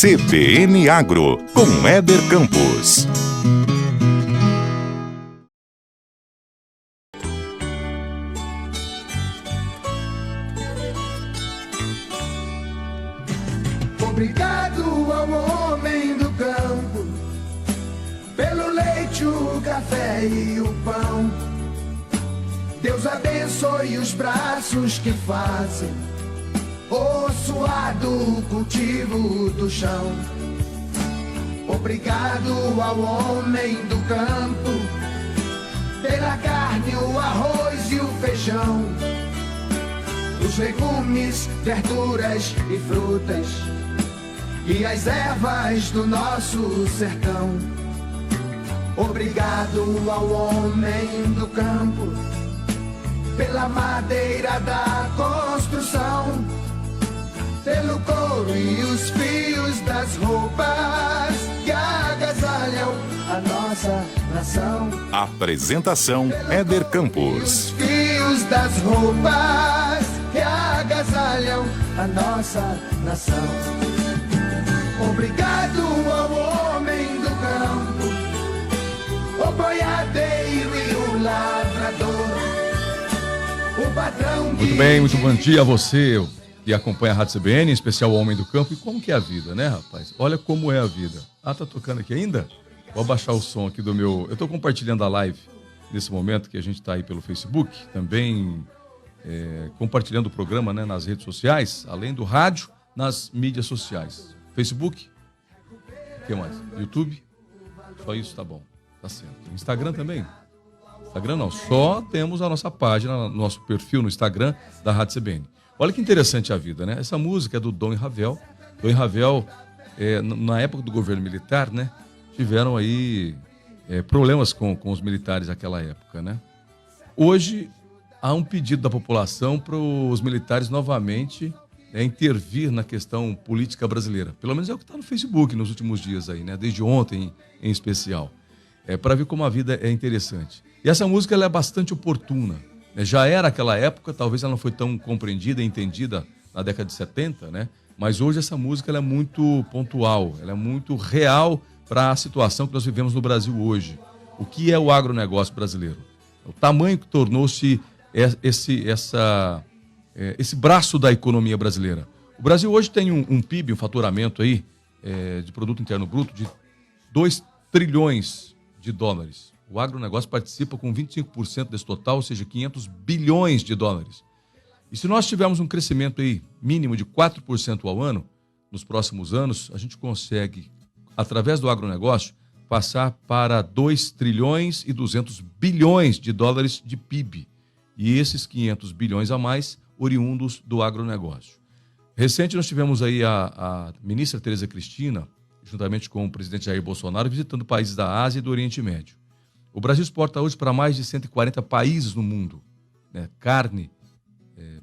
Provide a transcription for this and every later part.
CBN Agro, com Éder Campos. Obrigado ao homem do campo, pelo leite, o café e o pão. Deus abençoe os braços que fazem o suado cultivo do chão. Obrigado ao homem do campo, pela carne, o arroz e o feijão, os legumes, verduras e frutas, e as ervas do nosso sertão. Obrigado ao homem do campo, pela madeira da construção, pelo couro e os fios das roupas que agasalham a nossa nação. Apresentação Éder Campos. Os fios das roupas que agasalham a nossa nação. Obrigado ao homem do campo, o boiadeiro e o lavrador, o patrão. Muito bem, muito bom dia a você que acompanha a Rádio CBN, em especial o Homem do Campo. E como que é a vida, né, rapaz? Olha como é a vida. Ah, tá tocando aqui ainda? Vou abaixar o som aqui do meu... Eu tô compartilhando a live nesse momento, que a gente tá aí pelo Facebook, também compartilhando o programa, né, nas redes sociais, além do rádio, nas mídias sociais. Facebook, o que mais? YouTube, só isso tá bom, tá certo. Instagram também? Instagram não, só temos a nossa página, nosso perfil no Instagram da Rádio CBN. Olha que interessante a vida, né? Essa música é do Dom e Ravel. Dom e Ravel, na época do governo militar, né, tiveram aí problemas com os militares naquela época, né? Hoje há um pedido da população para os militares novamente intervir na questão política brasileira. Pelo menos é o que está no Facebook nos últimos dias aí, né? Desde ontem em especial. Para ver como a vida é interessante. E essa música ela é bastante oportuna. Já era aquela época, talvez ela não foi tão compreendida e entendida na década de 70, né? Mas hoje essa música ela é muito pontual, ela é muito real para a situação que nós vivemos no Brasil hoje. O que é o agronegócio brasileiro? O tamanho que tornou-se esse braço da economia brasileira. O Brasil hoje tem um PIB, um faturamento aí, de produto interno bruto de 2 trilhões de dólares. O agronegócio participa com 25% desse total, ou seja, 500 bilhões de dólares. E se nós tivermos um crescimento aí mínimo de 4% ao ano, nos próximos anos, a gente consegue, através do agronegócio, passar para 2 trilhões e 200 bilhões de dólares de PIB. E esses 500 bilhões a mais, oriundos do agronegócio. Recente nós tivemos aí a ministra Tereza Cristina, juntamente com o presidente Jair Bolsonaro, visitando países da Ásia e do Oriente Médio. O Brasil exporta hoje para mais de 140 países no mundo, né? Carne,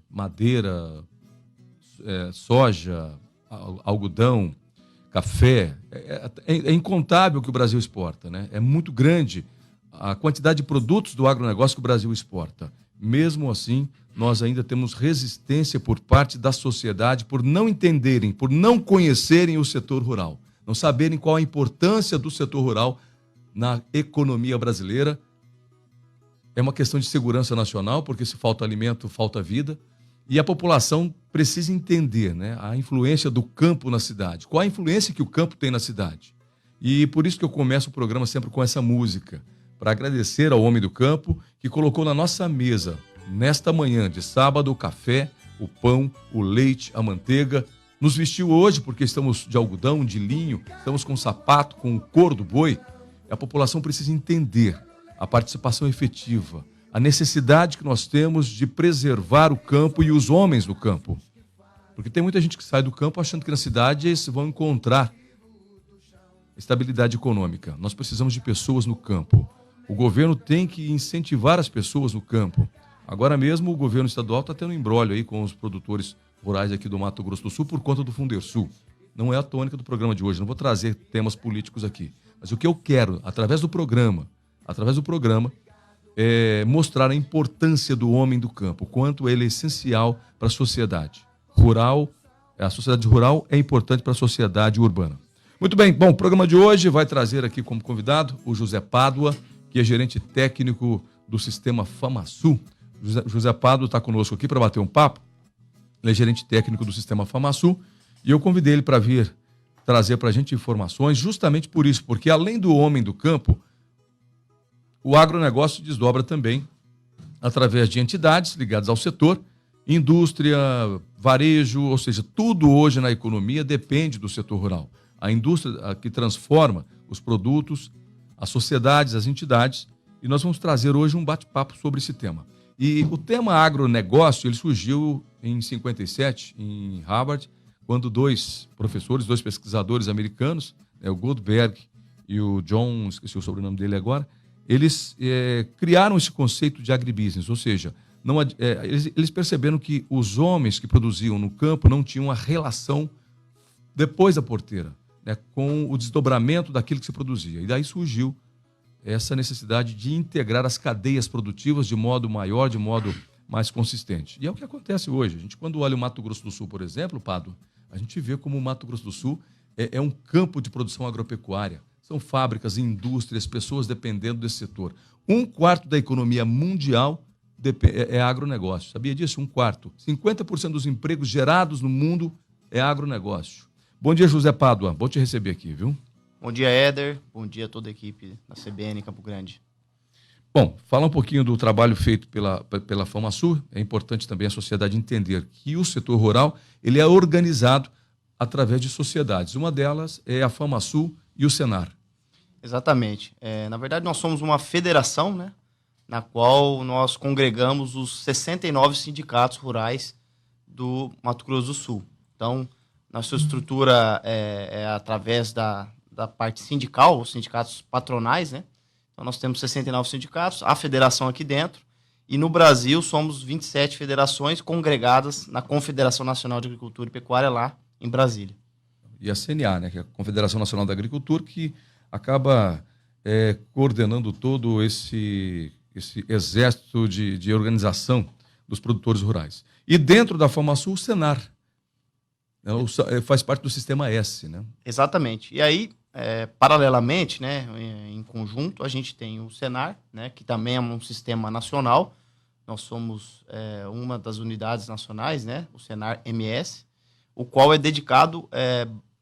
madeira, soja, algodão, café. É incontável o que o Brasil exporta, né? É muito grande a quantidade de produtos do agronegócio que o Brasil exporta. Mesmo assim, nós ainda temos resistência por parte da sociedade por não entenderem, por não conhecerem o setor rural, não saberem qual a importância do setor rural na economia brasileira. É uma questão de segurança nacional, porque se falta alimento, falta vida. E a população precisa entender, né, a influência do campo na cidade. Qual a influência que o campo tem na cidade? E por isso que eu começo o programa sempre com essa música, para agradecer ao homem do campo que colocou na nossa mesa, nesta manhã de sábado, o café, o pão, o leite, a manteiga. Nos vestiu hoje, porque estamos de algodão, de linho, estamos com sapato, com o couro do boi. A população precisa entender a participação efetiva, a necessidade que nós temos de preservar o campo e os homens do campo. Porque tem muita gente que sai do campo achando que na cidade eles vão encontrar estabilidade econômica. Nós precisamos de pessoas no campo. O governo tem que incentivar as pessoas no campo. Agora mesmo o governo estadual está tendo um imbróglio aí com os produtores rurais aqui do Mato Grosso do Sul por conta do Fundersul. Não é a tônica do programa de hoje, não vou trazer temas políticos aqui. Mas o que eu quero, através do programa, é mostrar a importância do homem do campo, o quanto ele é essencial para a sociedade rural, A sociedade rural é importante para a sociedade urbana. Muito bem, bom, o programa de hoje vai trazer aqui como convidado o José Pádua, que é gerente técnico do sistema FamaSul. José Pádua está conosco aqui para bater um papo. Ele é gerente técnico do sistema FamaSul e eu convidei ele para vir trazer para a gente informações justamente por isso, porque além do homem do campo, o agronegócio desdobra também através de entidades ligadas ao setor, indústria, varejo, ou seja, tudo hoje na economia depende do setor rural. A indústria que transforma os produtos, as sociedades, as entidades, e nós vamos trazer hoje um bate-papo sobre esse tema. E o tema agronegócio, ele surgiu em 57, em Harvard, quando dois professores, dois pesquisadores americanos, o Goldberg e o John, esqueci o sobrenome dele agora, eles criaram esse conceito de agribusiness, ou seja, eles perceberam que os homens que produziam no campo não tinham a relação depois da porteira, né, com o desdobramento daquilo que se produzia. E daí surgiu essa necessidade de integrar as cadeias produtivas de modo maior, de modo mais consistente. E é o que acontece hoje. A gente, quando olha o Mato Grosso do Sul, por exemplo, Pádua, a gente vê como o Mato Grosso do Sul é um campo de produção agropecuária. São fábricas, indústrias, pessoas dependendo desse setor. 1/4 da economia mundial é agronegócio. Sabia disso? 1/4. 50% dos empregos gerados no mundo é agronegócio. Bom dia, José Pádua. Bom te receber aqui, viu? Bom dia, Éder. Bom dia a toda a equipe da CBN Campo Grande. Bom, falar um pouquinho do trabalho feito pela FamaSul. É importante também a sociedade entender que o setor rural ele é organizado através de sociedades. Uma delas é a FamaSul e o Senar. Exatamente. Na verdade, nós somos uma federação, né, na qual nós congregamos os 69 sindicatos rurais do Mato Grosso do Sul. Então, nossa estrutura é através da parte sindical, os sindicatos patronais, né? Então, nós temos 69 sindicatos, a federação aqui dentro, e no Brasil somos 27 federações congregadas na Confederação Nacional de Agricultura e Pecuária lá em Brasília. E a CNA, né, que é a Confederação Nacional da Agricultura, que acaba coordenando todo esse exército de organização dos produtores rurais. E dentro da FamaSul, o Senar, faz parte do Sistema S, né? Exatamente. E aí, paralelamente, né, em conjunto, a gente tem o Senar, né, que também é um sistema nacional. Nós somos uma das unidades nacionais, né, o Senar MS, o qual é dedicado,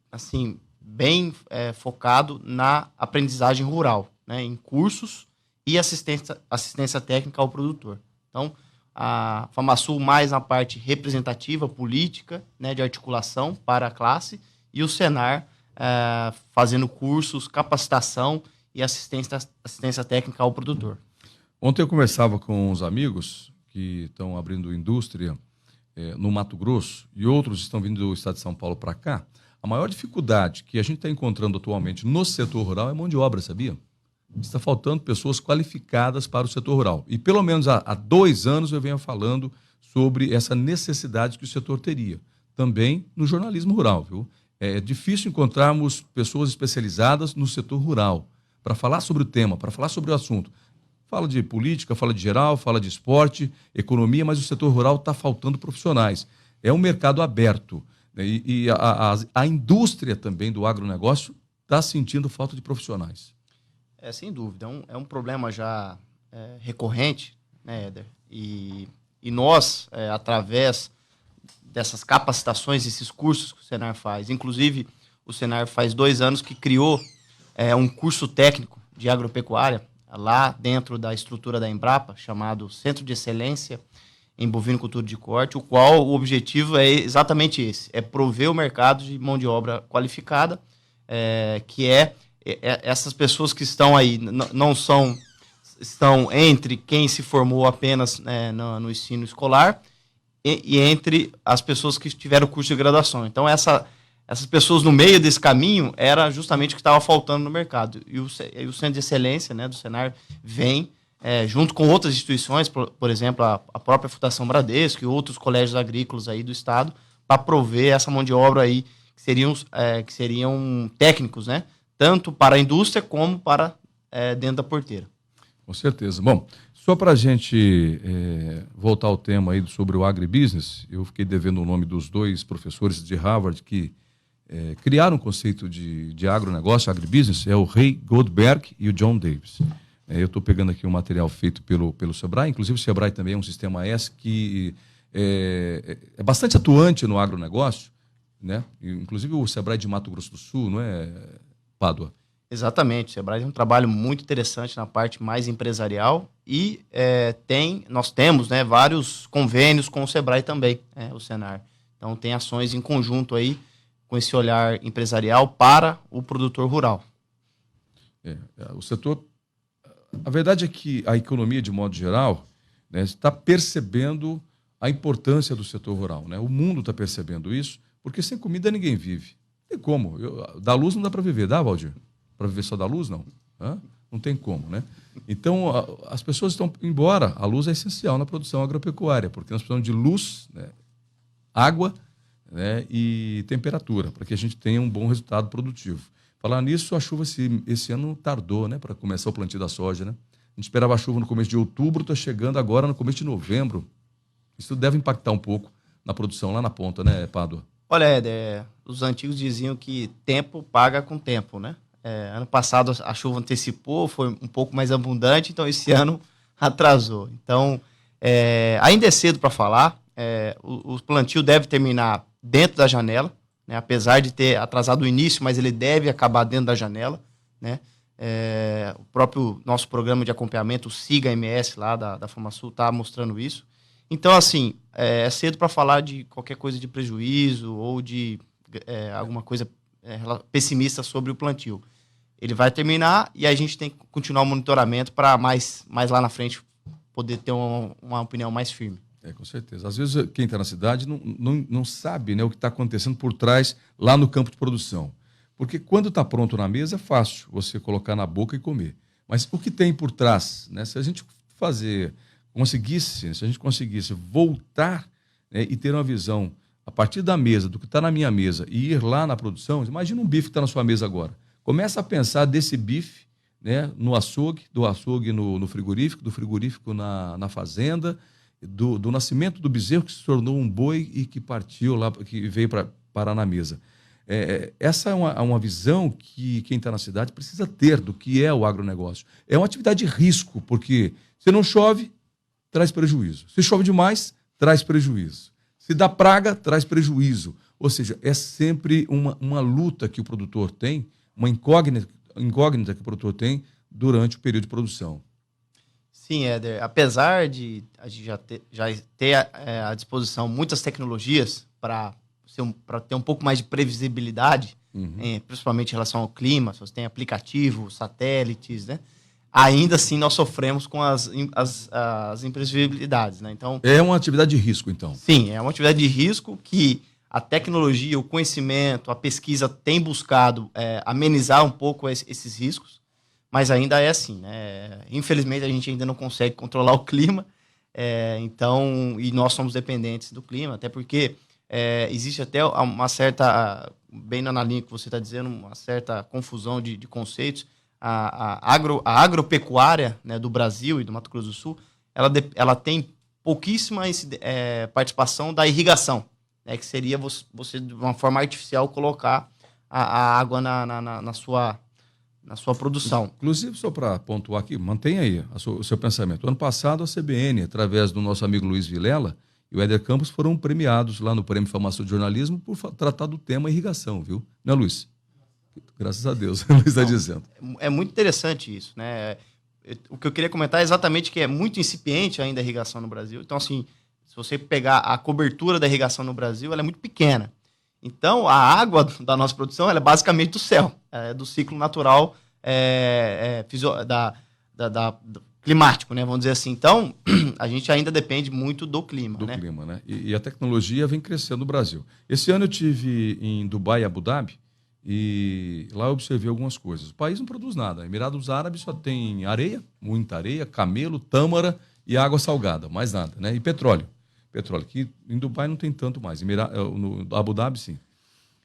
assim, bem focado na aprendizagem rural, né, em cursos e assistência técnica ao produtor. Então, a FamaSul mais na parte representativa, política, né, de articulação para a classe, e o Senar fazendo cursos, capacitação e assistência técnica ao produtor. Ontem eu conversava com uns amigos que estão abrindo indústria no Mato Grosso e outros estão vindo do estado de São Paulo para cá. A maior dificuldade que a gente está encontrando atualmente no setor rural é mão de obra, sabia? Está faltando pessoas qualificadas para o setor rural. E pelo menos há 2 anos eu venho falando sobre essa necessidade que o setor teria. Também no jornalismo rural, viu? É difícil encontrarmos pessoas especializadas no setor rural para falar sobre o tema, para falar sobre o assunto. Fala de política, fala de geral, fala de esporte, economia, mas o setor rural está faltando profissionais. É um mercado aberto. E a indústria também do agronegócio está sentindo falta de profissionais. Sem dúvida. É um problema já recorrente, né, Éder? E nós, através dessas capacitações, esses cursos que o Senar faz, inclusive o Senar faz 2 anos que criou um curso técnico de agropecuária lá dentro da estrutura da Embrapa, chamado Centro de Excelência em Bovinocultura de Corte, o qual o objetivo é exatamente esse, é prover o mercado de mão de obra qualificada, que essas pessoas que estão aí, estão entre quem se formou apenas no ensino escolar e entre as pessoas que tiveram curso de graduação. Então, essas pessoas no meio desse caminho era justamente o que estava faltando no mercado. E o Centro de Excelência, né, do Senar vem, junto com outras instituições, por exemplo, a própria Fundação Bradesco e outros colégios agrícolas aí do estado, para prover essa mão de obra aí, que seriam técnicos, né, tanto para a indústria como para dentro da porteira. Com certeza. Bom, Só para a gente voltar ao tema aí sobre o agribusiness, eu fiquei devendo o nome dos dois professores de Harvard que criaram o conceito de agronegócio, agribusiness, é o Ray Goldberg e o John Davis. Eu estou pegando aqui um material feito pelo Sebrae, inclusive o Sebrae também é um sistema S que é bastante atuante no agronegócio, né? Inclusive o Sebrae de Mato Grosso do Sul, não é, Pádua? Exatamente, o Sebrae tem um trabalho muito interessante na parte mais empresarial e nós temos, né, vários convênios com o Sebrae também, o Senar. Então tem ações em conjunto aí com esse olhar empresarial para o produtor rural. O setor, a verdade é que a economia de modo geral, né, está percebendo a importância do setor rural, né? O mundo está percebendo isso, porque sem comida ninguém vive. Não tem como. Da luz não dá para viver, dá, Valdir? Para viver só da luz, não. Não tem como, né? Então, as pessoas estão... Embora a luz é essencial na produção agropecuária, porque nós precisamos de luz, né, água, né, e temperatura, para que a gente tenha um bom resultado produtivo. Falar nisso, a chuva esse ano tardou, né, para começar o plantio da soja, né? A gente esperava a chuva no começo de outubro, está chegando agora no começo de novembro. Isso deve impactar um pouco na produção lá na ponta, né, Pádua? Olha, Éder, os antigos diziam que tempo paga com tempo, né? Ano passado a chuva antecipou, foi um pouco mais abundante, então esse ano atrasou. Então, ainda é cedo para falar. O plantio deve terminar dentro da janela, né? Apesar de ter atrasado o início, mas ele deve acabar dentro da janela, né? O próprio nosso programa de acompanhamento, o SIGA-MS lá da FamaSul, está mostrando isso. Então, assim, é cedo para falar de qualquer coisa de prejuízo ou de alguma coisa pessimista sobre o plantio. Ele vai terminar e a gente tem que continuar o monitoramento para mais lá na frente poder ter uma opinião mais firme. Com certeza. Às vezes quem está na cidade não sabe, né, o que está acontecendo por trás lá no campo de produção. Porque quando está pronto na mesa é fácil você colocar na boca e comer. Mas o que tem por trás, né, se a gente conseguisse voltar, né, e ter uma visão a partir da mesa, do que está na minha mesa, e ir lá na produção, imagina um bife que está na sua mesa agora. Começa a pensar desse bife, né, no açougue, do açougue no frigorífico, do frigorífico na fazenda, do nascimento do bezerro que se tornou um boi e que partiu lá, que veio para parar na mesa. Essa é uma visão que quem está na cidade precisa ter do que é o agronegócio. É uma atividade de risco, porque se não chove, traz prejuízo. Se chove demais, traz prejuízo. Se dá praga, traz prejuízo. Ou seja, é sempre uma luta que o produtor tem, uma incógnita que o produtor tem durante o período de produção. Sim, Éder. Apesar de a gente já ter à disposição muitas tecnologias para ter um pouco mais de previsibilidade, principalmente em relação ao clima, se você tem aplicativos, satélites, né? Ainda assim nós sofremos com as imprevisibilidades, né? Então, é uma atividade de risco, então. Sim, é uma atividade de risco que a tecnologia, o conhecimento, a pesquisa tem buscado amenizar um pouco esses riscos, mas ainda é assim, né? Infelizmente a gente ainda não consegue controlar o clima, e nós somos dependentes do clima, até porque existe até uma certa, bem na linha que você está dizendo, uma certa confusão de conceitos. A agropecuária, né, do Brasil e do Mato Grosso do Sul, ela tem pouquíssima participação da irrigação, né, que seria você, de uma forma artificial, colocar a água na sua produção. Inclusive, só para pontuar aqui, mantenha aí o seu pensamento. Ano passado, a CBN, através do nosso amigo Luiz Vilela e o Éder Campos, foram premiados lá no Prêmio Farmácia de Jornalismo por tratar do tema irrigação, viu? Não é, Luiz? Graças a Deus, o Luiz está dizendo. É muito interessante isso, né? O que eu queria comentar é exatamente que é muito incipiente ainda a irrigação no Brasil. Então, assim, se você pegar a cobertura da irrigação no Brasil, ela é muito pequena. Então, a água da nossa produção ela é basicamente do céu, do ciclo natural climático, né? Vamos dizer assim. Então, a gente ainda depende muito do clima. Do clima, né? E a tecnologia vem crescendo no Brasil. Esse ano eu estive em Dubai e Abu Dhabi, e lá eu observei algumas coisas. O país não produz nada. Emirados Árabes só tem areia, muita areia, camelo, tâmara e água salgada, mais nada, né? E petróleo. Petróleo, que em Dubai não tem tanto mais. No Abu Dhabi, sim.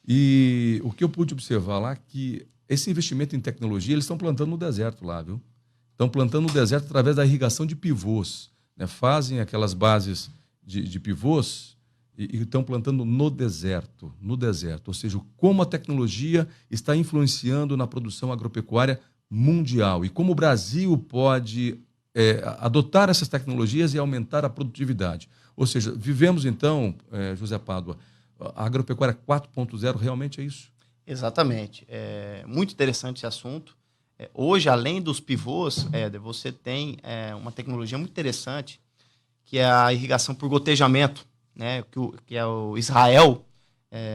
E o que eu pude observar lá é que esse investimento em tecnologia, eles estão plantando no deserto lá, viu? estão plantando no deserto através da irrigação de pivôs, né? Fazem aquelas bases de pivôs e estão plantando no deserto, ou seja, como a tecnologia está influenciando na produção agropecuária mundial e como o Brasil pode adotar essas tecnologias e aumentar a produtividade. Ou seja, vivemos então, José Pádua, a agropecuária 4.0 realmente é isso? Exatamente. É muito interessante esse assunto. Hoje, além dos pivôs, você tem uma tecnologia muito interessante, que é a irrigação por gotejamento, né, que o Israel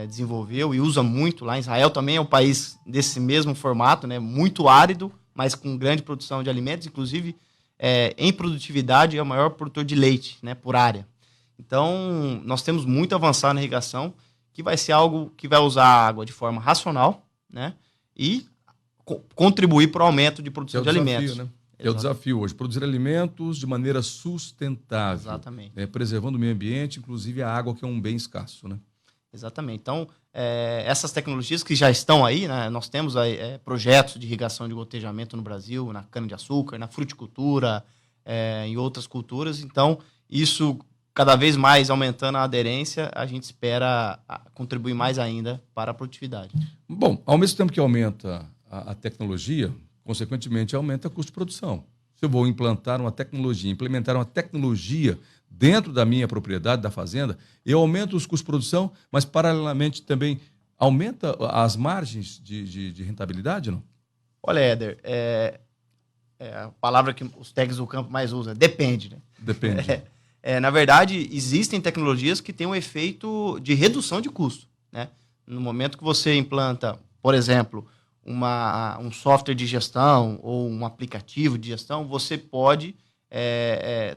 desenvolveu e usa muito lá. Israel também é um país desse mesmo formato, né, muito árido, mas com grande produção de alimentos, inclusive em produtividade é o maior produtor de leite, né, por área. Então, nós temos muito a avançar na irrigação, que vai ser algo que vai usar a água de forma racional, né, e contribuir para o aumento de produção de alimentos. Né? É o desafio hoje, produzir alimentos de maneira sustentável. Exatamente. Preservando o meio ambiente, inclusive a água, que é um bem escasso. Né? Exatamente. Então, essas tecnologias que já estão aí, né, nós temos aí, projetos de irrigação de gotejamento no Brasil, na cana-de-açúcar, na fruticultura, em outras culturas. Então, isso cada vez mais aumentando a aderência, a gente espera contribuir mais ainda para a produtividade. Bom, ao mesmo tempo que aumenta a tecnologia, consequentemente aumenta o custo de produção. Se eu vou implementar uma tecnologia dentro da minha propriedade, da fazenda, eu aumento os custos de produção, mas paralelamente também aumenta as margens de rentabilidade, não? Olha, Éder, a palavra que os técnicos do campo mais usam, depende, né? Depende. Na verdade, existem tecnologias que têm um efeito de redução de custo, né? No momento que você implanta, por exemplo, um software de gestão ou um aplicativo de gestão, você pode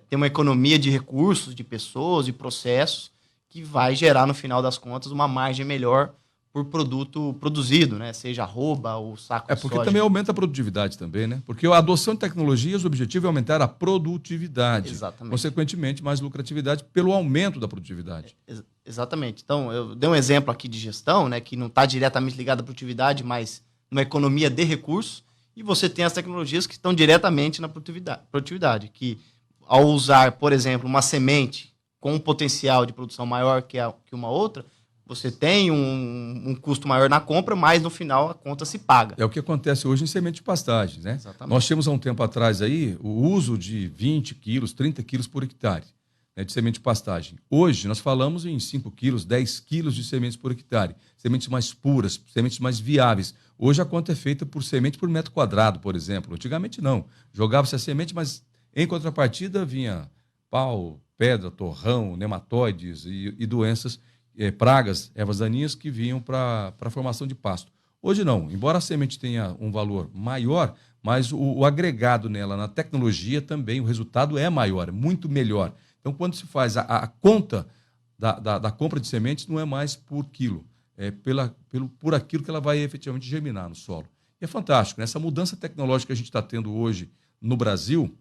ter uma economia de recursos, de pessoas e processos que vai gerar, no final das contas, uma margem melhor por produto produzido, né? Seja arroba ou saco de porque soja. também aumenta a produtividade também, né? Porque a adoção de tecnologias, o objetivo é aumentar a produtividade. Exatamente. Consequentemente, mais lucratividade pelo aumento da produtividade. Exatamente. Então, eu dei um exemplo aqui de gestão, né, que não está diretamente ligado à produtividade, mas numa economia de recursos, e você tem as tecnologias que estão diretamente na produtividade, que ao usar, por exemplo, uma semente com um potencial de produção maior que uma outra, você tem um custo maior na compra, mas no final a conta se paga. É o que acontece hoje em semente de pastagem, né? Exatamente. Nós tínhamos há um tempo atrás aí o uso de 20 quilos, 30 quilos por hectare, né, de semente de pastagem. Hoje nós falamos em 5 quilos, 10 quilos de sementes por hectare, sementes mais puras, sementes mais viáveis. Hoje a conta é feita por semente por metro quadrado, por exemplo. Antigamente não. Jogava-se a semente, mas em contrapartida vinha pau, pedra, torrão, nematóides e doenças, pragas, ervas daninhas que vinham para a formação de pasto. Hoje não. Embora a semente tenha um valor maior, mas o agregado nela, na tecnologia também, o resultado é maior, é muito melhor. Então, quando se faz a conta da compra de sementes, não é mais por quilo, por aquilo que ela vai efetivamente germinar no solo. E é fantástico, né? Essa mudança tecnológica que a gente está tendo hoje no Brasil,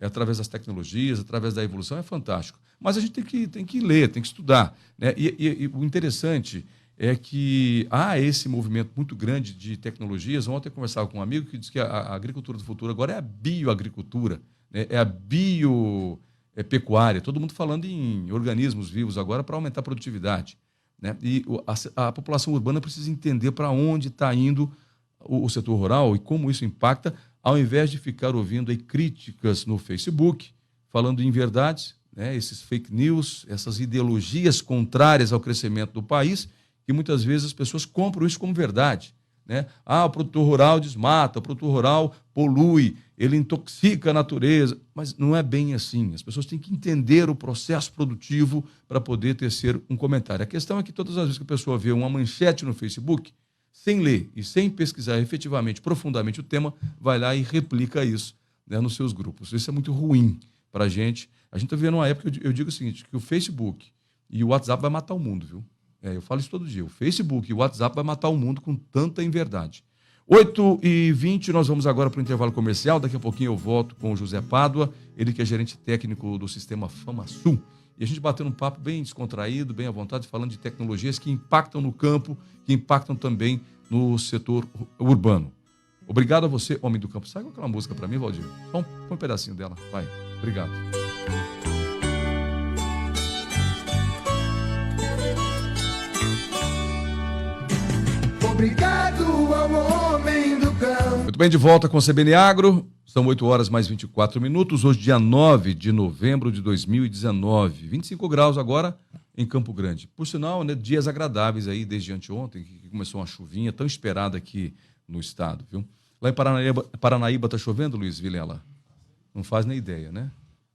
através das tecnologias, através da evolução, é fantástico. Mas a gente tem que ler, tem que estudar, né? E o interessante é que há esse movimento muito grande de tecnologias. Ontem eu conversava com um amigo que disse que a agricultura do futuro agora é a bioagricultura, né? É a biopecuária. Todo mundo falando em organismos vivos agora para aumentar a produtividade, né? E a população urbana precisa entender para onde está indo o setor rural e como isso impacta, ao invés de ficar ouvindo aí críticas no Facebook, falando em verdades, né, esses fake news, essas ideologias contrárias ao crescimento do país, que muitas vezes as pessoas compram isso como verdade, né? O produtor rural desmata, o produtor rural polui, ele intoxica a natureza, mas não é bem assim. As pessoas têm que entender o processo produtivo para poder tecer um comentário. A questão é que todas as vezes que a pessoa vê uma manchete no Facebook, sem ler e sem pesquisar efetivamente, profundamente o tema, vai lá e replica isso, né, nos seus grupos. Isso é muito ruim para a gente. A gente está vivendo uma época, eu digo o seguinte, que o Facebook e o WhatsApp vai matar o mundo, viu? Eu falo isso todo dia. O Facebook e o WhatsApp vai matar o mundo com tanta inverdade. 8h20, nós vamos agora para o intervalo comercial. Daqui a pouquinho eu volto com o José Pádua, ele que é gerente técnico do sistema FamaSul. E a gente batendo um papo bem descontraído, bem à vontade, falando de tecnologias que impactam no campo, que impactam também no setor urbano. Obrigado a você, homem do campo. Sabe aquela música para mim, Valdir? Põe um pedacinho dela, vai. Obrigado. Obrigado ao homem do campo. Muito bem, de volta com o CBN Agro. São 8 horas mais 24 minutos. Hoje, dia 9 de novembro de 2019. 25 graus agora em Campo Grande. Por sinal, né, dias agradáveis aí desde anteontem, que começou uma chuvinha tão esperada aqui no estado, viu? Lá em Paranaíba tá chovendo, Luiz Vilela? Não faz nem ideia, né?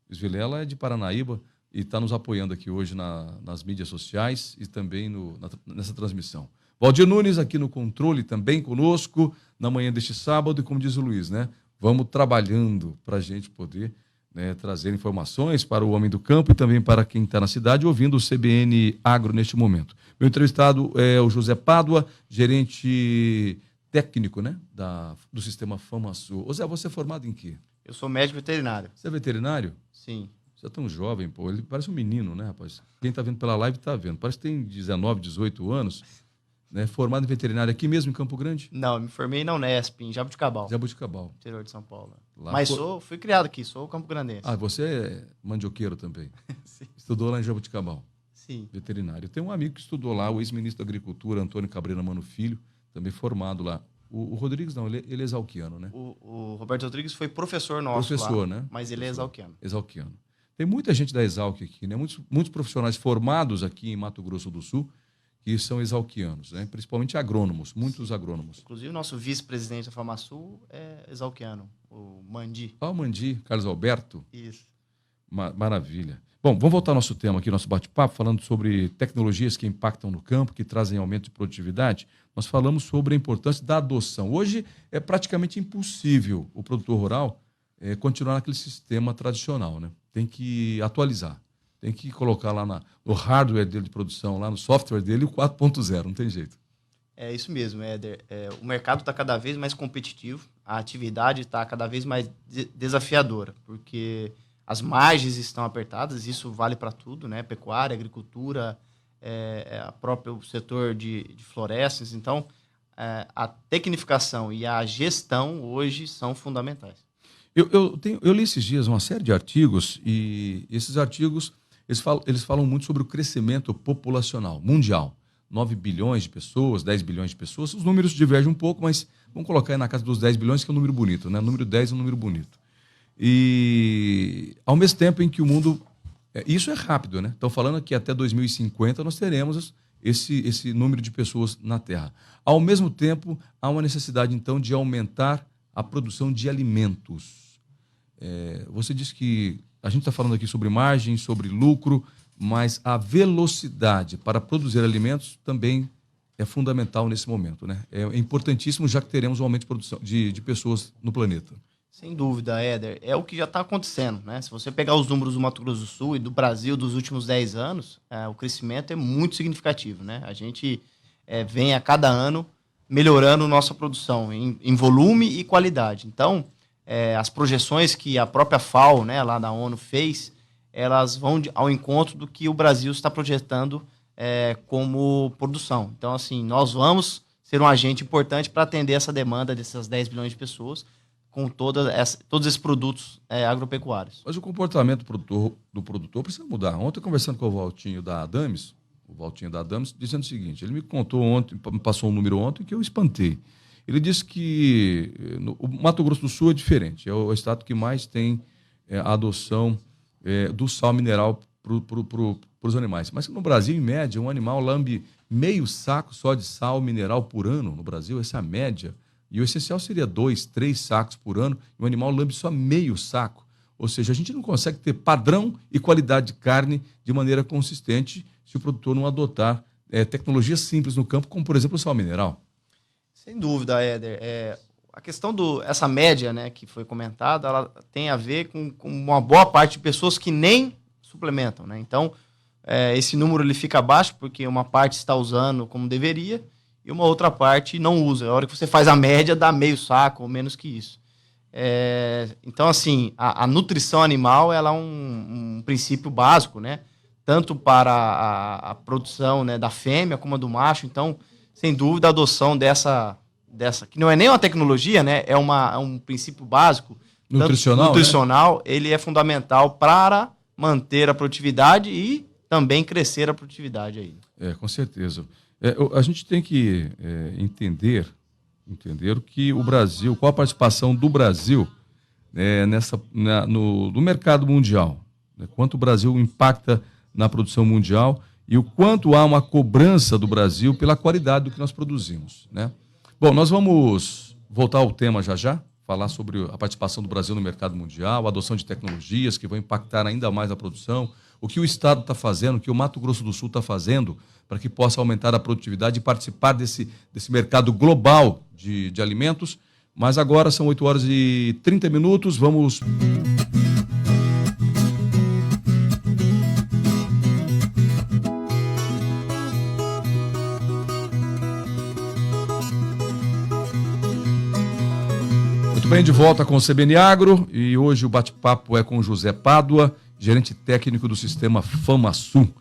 Luiz Vilela é de Paranaíba e está nos apoiando aqui hoje nas mídias sociais e também nessa transmissão. Valdir Nunes aqui no controle também conosco na manhã deste sábado e como diz o Luiz, né? Vamos trabalhando para a gente poder, né, trazer informações para o homem do campo e também para quem está na cidade ouvindo o CBN Agro neste momento. Meu entrevistado é o José Pádua, gerente técnico, né, do sistema FamaSul. Ô Zé, você é formado em quê? Eu sou médico veterinário. Você é veterinário? Sim. Você é tão jovem, pô. Ele parece um menino, né, rapaz? Quem está vendo pela live está vendo. Parece que tem 19, 18 anos. Né, formado em veterinário aqui mesmo em Campo Grande? Não, eu me formei na Unesp, em Jabuticabal. Jabuticabal. Interior de São Paulo. Lá Mas fui criado aqui, sou campograndense. Ah, você é mandioqueiro também? Sim. Estudou lá em Jabuticabal? Sim. Veterinário. Tem um amigo que estudou lá, o ex-ministro da Agricultura, Antônio Cabreira Mano Filho, também formado lá. O Rodrigues não, ele é exalquiano, né? O Roberto Rodrigues foi professor nosso Professor, lá, né? mas ele é exalquiano. Exalquiano. Tem muita gente da Exalc aqui, né? Muitos profissionais formados aqui em Mato Grosso do Sul que são exalquianos, né? Principalmente agrônomos, muitos agrônomos. Inclusive o nosso vice-presidente da FamaSul é exalquiano, o Mandi. Ah, o Mandi, Carlos Alberto. Isso. Maravilha. Bom, vamos voltar ao nosso tema aqui, nosso bate-papo, falando sobre tecnologias que impactam no campo, que trazem aumento de produtividade. Nós falamos sobre a importância da adoção. Hoje é praticamente impossível o produtor rural continuar naquele sistema tradicional, né? Tem que atualizar, tem que colocar lá no hardware dele de produção, lá no software dele, o 4.0, não tem jeito. É isso mesmo, Éder. O mercado está cada vez mais competitivo, a atividade está cada vez mais desafiadora, porque as margens estão apertadas, isso vale para tudo, né? Pecuária, agricultura, a próprio setor de florestas. Então, a tecnificação e a gestão hoje são fundamentais. Eu li esses dias uma série de artigos e esses artigos eles falam muito sobre o crescimento populacional mundial. 9 bilhões de pessoas, 10 bilhões de pessoas. Os números divergem um pouco, mas vamos colocar aí na casa dos 10 bilhões, que é um número bonito, né? O número 10 é um número bonito. E ao mesmo tempo em que o mundo... Isso é rápido, né? Estão falando que até 2050 nós teremos esse número de pessoas na Terra. Ao mesmo tempo, há uma necessidade, então, de aumentar a produção de alimentos. Você disse que a gente está falando aqui sobre margem, sobre lucro, mas a velocidade para produzir alimentos também é fundamental nesse momento, né? É importantíssimo, já que teremos um aumento de produção de pessoas no planeta. Sem dúvida, Éder. É o que já está acontecendo, né? Se você pegar os números do Mato Grosso do Sul e do Brasil dos últimos 10 anos, o crescimento é muito significativo, né? A gente vem a cada ano melhorando nossa produção em volume e qualidade. Então, as projeções que a própria FAO, né, lá da ONU, fez, elas vão ao encontro do que o Brasil está projetando como produção. Então, assim, nós vamos ser um agente importante para atender essa demanda dessas 10 bilhões de pessoas com todos esses produtos agropecuários. Mas o comportamento do produtor precisa mudar. Ontem, conversando com o Valtinho da Adames, dizendo o seguinte, ele me contou ontem, me passou um número ontem que eu espantei. Ele disse que o Mato Grosso do Sul é diferente, é o estado que mais tem a adoção do sal mineral para os animais. Mas no Brasil, em média, um animal lambe meio saco só de sal mineral por ano. No Brasil, essa é a média. E o essencial seria 2, 3 sacos por ano, e o animal lambe só meio saco. Ou seja, a gente não consegue ter padrão e qualidade de carne de maneira consistente se o produtor não adotar tecnologias simples no campo, como, por exemplo, o sal mineral. Sem dúvida, Éder. A questão essa média, né, que foi comentada, ela tem a ver com uma boa parte de pessoas que nem suplementam, né? Então, esse número ele fica baixo porque uma parte está usando como deveria e uma outra parte não usa. A hora que você faz a média, dá meio saco ou menos que isso. Então, assim, a nutrição animal ela é um princípio básico, né? Tanto para a produção, né, da fêmea como a do macho. Então, sem dúvida, a adoção dessa, que não é nem uma tecnologia, né? É um princípio básico nutricional, ele é fundamental para manter a produtividade e também crescer a produtividade aí. Com certeza. A gente tem que entender que o Brasil, qual a participação do Brasil no mercado mundial, né? Quanto o Brasil impacta na produção mundial e o quanto há uma cobrança do Brasil pela qualidade do que nós produzimos, né? Bom, nós vamos voltar ao tema já, falar sobre a participação do Brasil no mercado mundial, a adoção de tecnologias que vão impactar ainda mais a produção, o que o Estado está fazendo, o que o Mato Grosso do Sul está fazendo para que possa aumentar a produtividade e participar desse mercado global de alimentos. Mas agora são 8h30, vamos... Muito bem, de volta com o CBN Agro, e hoje o bate-papo é com o José Pádua, gerente técnico do sistema FamaSul.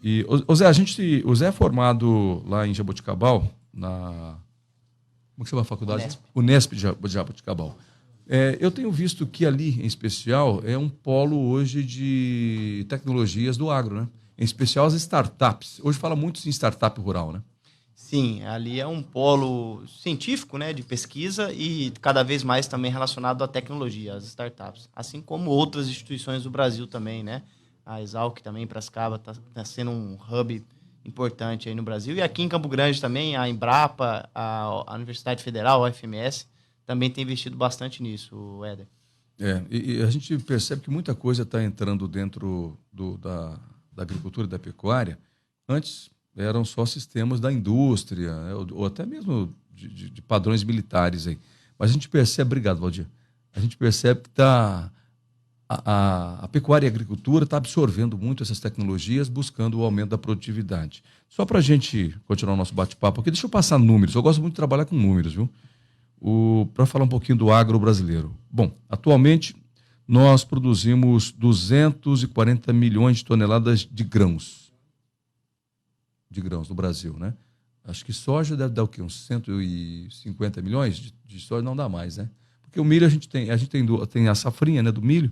E o Zé é formado lá em Jaboticabal, como que chama a faculdade? Unesp de Jaboticabal. Eu tenho visto que ali, em especial, é um polo hoje de tecnologias do agro, né? Em especial as startups. Hoje fala muito em startup rural, né? Sim, ali é um polo científico, né, de pesquisa e cada vez mais também relacionado à tecnologia, às startups. Assim como outras instituições do Brasil também, né? A Exalc também, em Piracicaba, está sendo um hub importante aí no Brasil. E aqui em Campo Grande também, a Embrapa, a Universidade Federal, a UFMS, também tem investido bastante nisso, Éder. E a gente percebe que muita coisa está entrando dentro da agricultura e da pecuária. Antes eram só sistemas da indústria, né, ou até mesmo de padrões militares aí. Mas a gente percebe, obrigado, Valdir, a gente percebe que a pecuária e a agricultura está absorvendo muito essas tecnologias, buscando o aumento da produtividade. Só para a gente continuar o nosso bate-papo aqui, deixa eu passar números. Eu gosto muito de trabalhar com números, viu? Para falar um pouquinho do agro brasileiro. Bom, atualmente nós produzimos 240 milhões de toneladas de grãos no Brasil, né? Acho que soja deve dar o quê? Uns 150 milhões de soja, não dá mais, né? Porque o milho a gente tem a safrinha, né, do milho,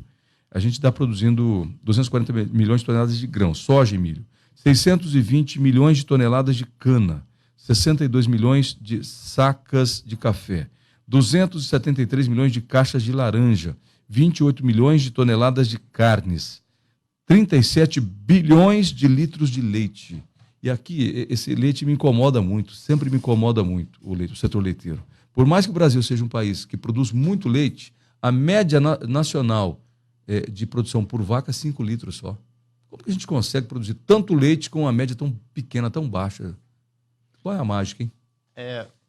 a gente está produzindo 240 milhões de toneladas de grãos, soja e milho, 620 milhões de toneladas de cana, 62 milhões de sacas de café, 273 milhões de caixas de laranja, 28 milhões de toneladas de carnes, 37 bilhões de litros de leite. E aqui, esse leite me incomoda muito, sempre me incomoda muito o setor leiteiro. Por mais que o Brasil seja um país que produz muito leite, a média nacional de produção por vaca é 5 litros só. Como que a gente consegue produzir tanto leite com uma média tão pequena, tão baixa? Qual é a mágica, hein?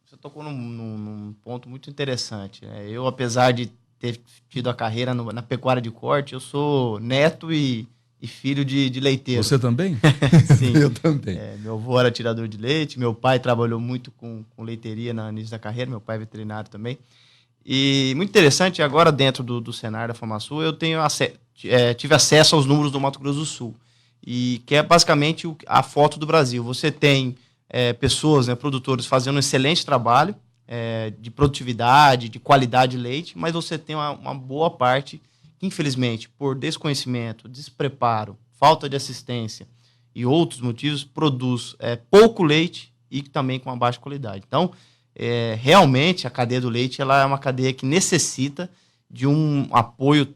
Você tocou num ponto muito interessante. Eu, apesar de ter tido a carreira na pecuária de corte, eu sou neto e filho de leiteiro. Você também? Sim. Eu também. Meu avô era tirador de leite, meu pai trabalhou muito com leiteria no início da carreira, meu pai é veterinário também. E muito interessante, agora dentro do cenário da FamaSul, eu tive acesso aos números do Mato Grosso do Sul, e que é basicamente a foto do Brasil. Você tem pessoas, né, produtores, fazendo um excelente trabalho de produtividade, de qualidade de leite, mas você tem uma boa parte que, infelizmente, por desconhecimento, despreparo, falta de assistência e outros motivos, produz pouco leite e também com uma baixa qualidade. Então, realmente, a cadeia do leite ela é uma cadeia que necessita de um apoio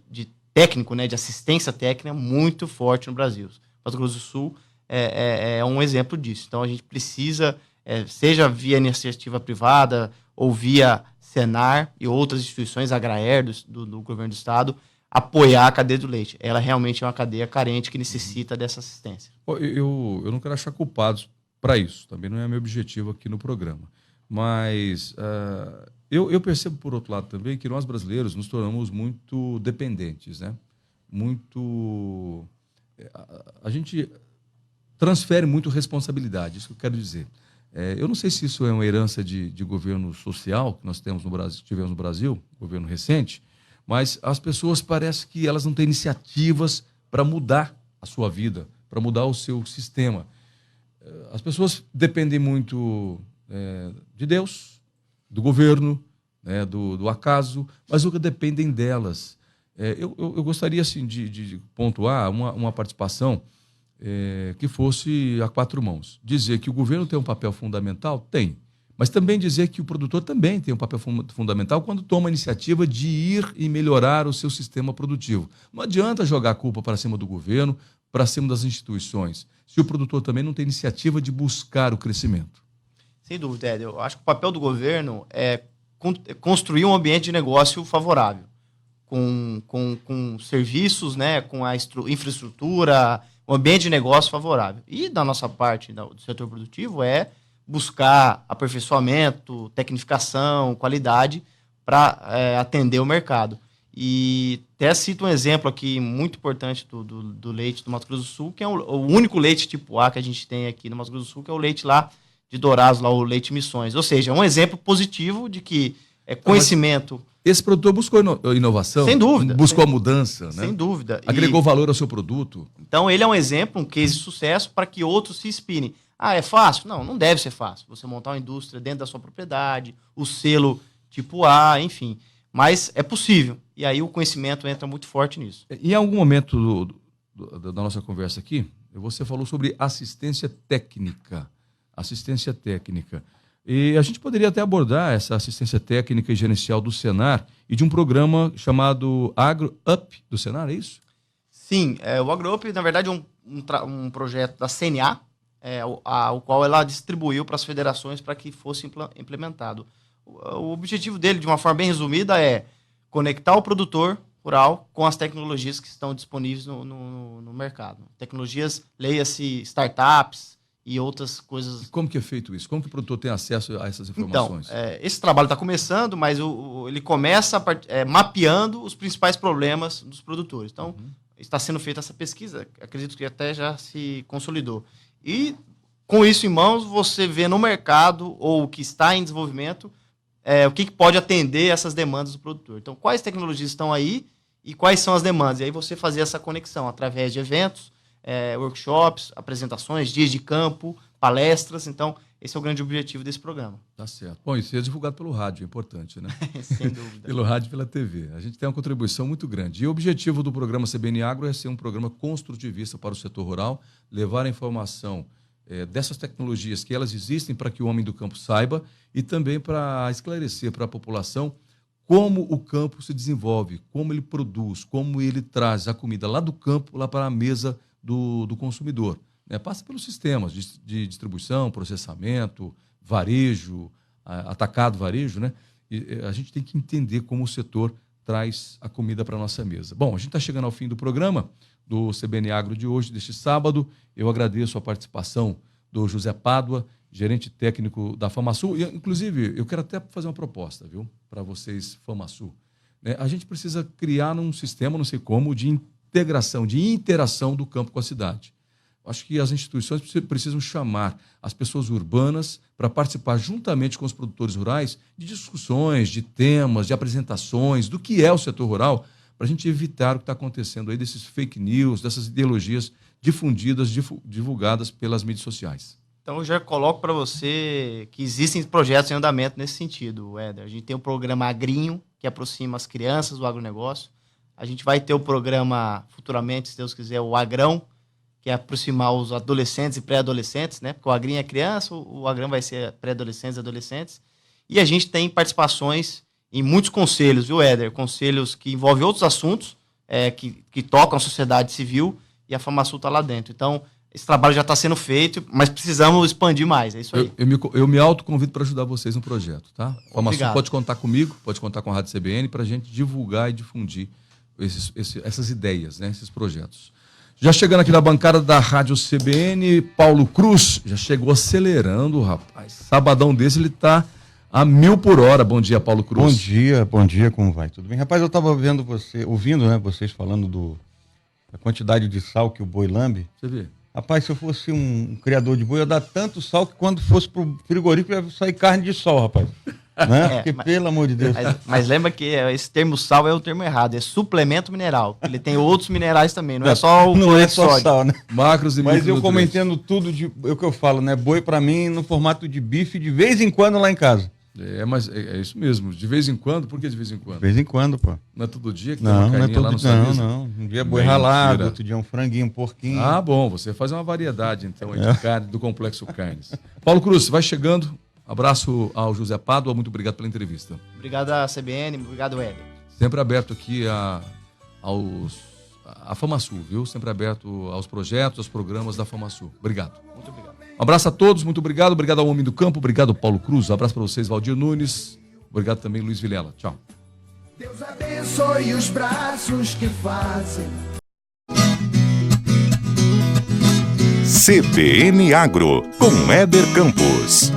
técnico, né, de assistência técnica muito forte no Brasil. O Mato Grosso do Sul é um exemplo disso. Então, a gente precisa, seja via iniciativa privada ou via Senar e outras instituições, a Agraer do governo do estado, apoiar a cadeia do leite. Ela realmente é uma cadeia carente que necessita dessa assistência. Eu não quero achar culpados para isso. Também não é meu objetivo aqui no programa. Mas eu percebo, por outro lado, também que nós brasileiros nos tornamos muito dependentes, né? A gente transfere muito responsabilidade, isso que eu quero dizer. Eu não sei se isso é uma herança de governo social que nós temos no Brasil, tivemos no Brasil, governo recente, mas as pessoas parecem que elas não têm iniciativas para mudar a sua vida, para mudar o seu sistema. As pessoas dependem muito de Deus, do governo, né, do acaso, mas nunca dependem delas. Eu gostaria assim, de pontuar uma participação que fosse a quatro mãos. Dizer que o governo tem um papel fundamental? Tem. Mas também dizer que o produtor também tem um papel fundamental quando toma a iniciativa de ir e melhorar o seu sistema produtivo. Não adianta jogar a culpa para cima do governo, para cima das instituições, se o produtor também não tem iniciativa de buscar o crescimento. Sem dúvida, Éder. Eu acho que o papel do governo é construir um ambiente de negócio favorável, com serviços, né, com a infraestrutura, um ambiente de negócio favorável. E da nossa parte, do setor produtivo, é buscar aperfeiçoamento, tecnificação, qualidade para atender o mercado. E até cito um exemplo aqui muito importante do leite do Mato Grosso do Sul, que é o único leite tipo A que a gente tem aqui no Mato Grosso do Sul, que é o leite lá de Dourados, lá o leite Missões. Ou seja, é um exemplo positivo de que conhecimento... Esse produtor buscou inovação? Sem dúvida. Buscou a mudança, né? Sem dúvida. Agregou valor ao seu produto? Então, ele é um exemplo, um case de sucesso para que outros se inspirem. Ah, é fácil? Não, não deve ser fácil. Você montar uma indústria dentro da sua propriedade, o selo tipo A, enfim. Mas é possível. E aí o conhecimento entra muito forte nisso. Em algum momento da nossa conversa aqui, você falou sobre assistência técnica. Assistência técnica. E a gente poderia até abordar essa assistência técnica e gerencial do Senar e de um programa chamado AgroUp do Senar, é isso? Sim, o AgroUp, na verdade, é um projeto da CNA, o qual ela distribuiu para as federações para que fosse implementado. O objetivo dele, de uma forma bem resumida, é conectar o produtor rural com as tecnologias que estão disponíveis no mercado. Tecnologias, leia-se startups e outras coisas. E como que é feito isso? Como que o produtor tem acesso a essas informações? Então, esse trabalho está começando, mas ele começa mapeando os principais problemas dos produtores. Então, está sendo feita essa pesquisa, acredito que até já se consolidou. E, com isso em mãos, você vê no mercado, ou o que está em desenvolvimento, o que pode atender essas demandas do produtor. Então, quais tecnologias estão aí e quais são as demandas? E aí você fazer essa conexão através de eventos, workshops, apresentações, dias de campo, palestras. Então, esse é o grande objetivo desse programa. Tá certo. Bom, isso é divulgado pelo rádio, é importante, né? Sem dúvida. Pelo rádio e pela TV. A gente tem uma contribuição muito grande. E o objetivo do programa CBN Agro é ser um programa construtivista para o setor rural, levar a informação dessas tecnologias que elas existem para que o homem do campo saiba e também para esclarecer para a população como o campo se desenvolve, como ele produz, como ele traz a comida lá do campo, lá para a mesa do consumidor. Passa pelos sistemas de distribuição, processamento, varejo, atacado varejo, né? E a gente tem que entender como o setor traz a comida para a nossa mesa. Bom, a gente está chegando ao fim do programa do CBN Agro de hoje, deste sábado. Eu agradeço a participação do José Pádua, gerente técnico da FamaSul. E, inclusive, eu quero até fazer uma proposta, viu, para vocês, FamaSul. A gente precisa criar um sistema, não sei como, de integração, de interação do campo com a cidade. Acho que as instituições precisam chamar as pessoas urbanas para participar juntamente com os produtores rurais de discussões, de temas, de apresentações, do que é o setor rural, para a gente evitar o que está acontecendo aí desses fake news, dessas ideologias difundidas, divulgadas pelas mídias sociais. Então, eu já coloco para você que existem projetos em andamento nesse sentido, Éder. A gente tem o programa Agrinho, que aproxima as crianças do agronegócio. A gente vai ter o programa, futuramente, se Deus quiser, o Agrão, que é aproximar os adolescentes e pré-adolescentes, né? Porque o Agrinho é criança, o Agrão vai ser pré-adolescentes e adolescentes. E a gente tem participações em muitos conselhos, viu, Éder? Conselhos que envolvem outros assuntos, que tocam a sociedade civil, e a FamaSul está lá dentro. Então, esse trabalho já está sendo feito, mas precisamos expandir mais, é isso aí. Eu me autoconvido para ajudar vocês no projeto, tá? A FamaSul pode contar comigo, pode contar com a Rádio CBN para a gente divulgar e difundir essas ideias, né? Esses projetos. Já chegando aqui na bancada da Rádio CBN, Paulo Cruz, já chegou acelerando, rapaz. Sabadão desse ele está a 1000 por hora. Bom dia, Paulo Cruz. Bom dia, como vai? Tudo bem? Rapaz, eu estava ouvindo, né, vocês falando da quantidade de sal que o boi lambe. Você vê? Rapaz, se eu fosse um criador de boi, eu ia dar tanto sal que quando fosse pro frigorífico ia sair carne de sol, rapaz. Né? Porque, pelo amor de Deus. Mas lembra que esse termo sal é o termo errado, é suplemento mineral. Ele tem outros minerais também, não é só o não é só sal, né? Macros e Mas eu comentando tudo, é o que eu falo, né? Boi pra mim no formato de bife de vez em quando lá em casa. Mas é isso mesmo. De vez em quando, por que de vez em quando? De vez em quando, pô. Não é todo dia que tem Não, uma não é carninha lá no todo dia, Savisa? não. Um dia boi Mentira. ralado, outro dia um franguinho, um porquinho. Ah, bom, você faz uma variedade, então, aí de carne, do Complexo Carnes. Paulo Cruz, vai chegando. Abraço ao José Pádua, muito obrigado pela entrevista. Obrigado à CBN, obrigado, Éder. Sempre aberto aqui a FamaSul, viu? Sempre aberto aos projetos, aos programas da FamaSul. Obrigado. Muito obrigado. Um abraço a todos, muito obrigado. Obrigado ao Homem do Campo, obrigado Paulo Cruz. Um abraço para vocês, Valdir Nunes. Obrigado também, Luiz Vilela. Tchau. Deus abençoe os braços que fazem. CBN Agro, com Éder Campos.